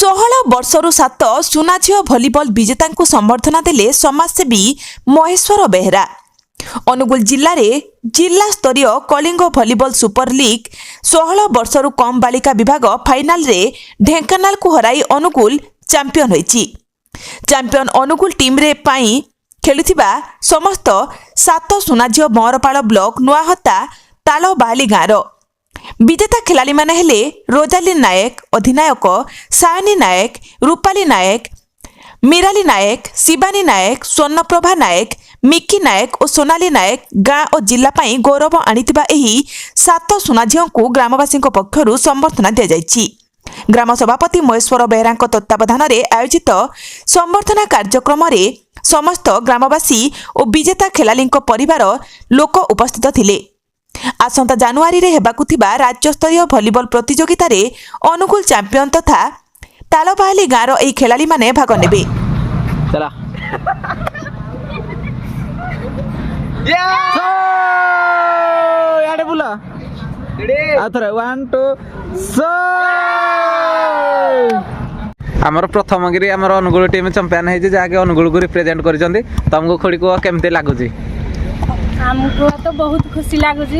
16 ବର୍ଷରୁ 7 ସୁନା ଝିଅ ଭଲିବଲ ବିଜେତାଙ୍କୁ ସମ୍ବର୍ଦ୍ଧନା ଦେଲେ ସମାଜସେବୀ ମହେଶ୍ୱର ବେହେରା। ଅନୁଗୁଳ ଜିଲ୍ଲାରେ ଜିଲ୍ଲା ସ୍ତରୀୟ କଳିଙ୍ଗ ଭଲିବଲ ସୁପର ଲିଗ୍ 16 ବର୍ଷରୁ କମ୍ ବାଳିକା ବିଭାଗ ଫାଇନାଲରେ ଢେଙ୍କାନାଳକୁ ହରାଇ ଅନୁଗୁଳ ଚାମ୍ପିୟନ ହୋଇଛି। ଚାମ୍ପିୟନ ଅନୁଗୁଳ ଟିମ୍ରେ ପାଇଁ ଖେଳୁଥିବା ସମସ୍ତ 7 ସୁନା ଝିଅ ମଅରପାଳ ବ୍ଲକ ନୂଆହତା ତାଳବାହାଲି ଗାଁର। विजेता खेलाड़ी माने हेले रोजालिन नायक, अधिनायक सायनी नायक, रूपाली नायक, मीराली नायक, शिवानी नायक, स्वर्णप्रभा नायक, मिकी नायक और सोनाली नायक गाँ और जिला पाई गौरव आनिथिबा एही 7 सुना झियोंकु ग्रामवासी पक्षरु संबर्धना दिया जायछि। ग्राम सभापति महेश्वर बेहरा तत्वावधान में आयोजित संबर्धना कार्यक्रम रे समस्त ग्रामवासी और विजेता खेलाड़ी परिवार लोक उपस्थित थिले। आसंता जानुआरी रे हेबाकु थिबा राज्यस्तरीय भलिबल प्रतियोगिता रे अनुकूल चैंपियन तथा तालबाहाली गाँर एही खेलाड़ी माने भाग नेबे। चला याडे बुला आथरे 1 2 सो आमर प्रथम गिरी आमर अनुगुल टीम चैंपियन है जाके अनुगुल को रिप्रेजेंट करछंती। तुमको खोड़ी को केमते लागुची? आमको तो बहुत खुशी लगुच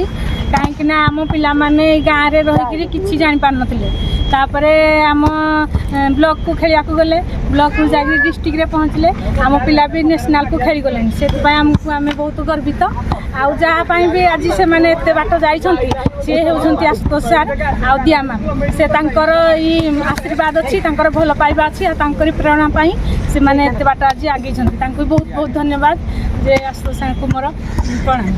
कहीं आम पिला माने गाँव में रहीकि किसी जानी पार नथिले। तापरे आम ब्लॉक को खेलिया को गले, ब्लॉक को जाके डिस्ट्रिक्ट रे पहुँचले, आम पिला भी नेशनल को खेली गले। से आमको आम बहुत गर्वित आउ जहाँ भी आज से मैंने एत बाट जाइछंती सी होउछंती आशुतोष सार आ दिया मैम से तांकर ई आशीर्वाद अच्छी तांकर भल पाइबा अच्छी आ तांकर प्रेरणा पाई से मैंने एत बाट आज आगे छंती तांको बहुत बहुत धन्यवाद जे आशुतोष सार को मोर प्रणाम।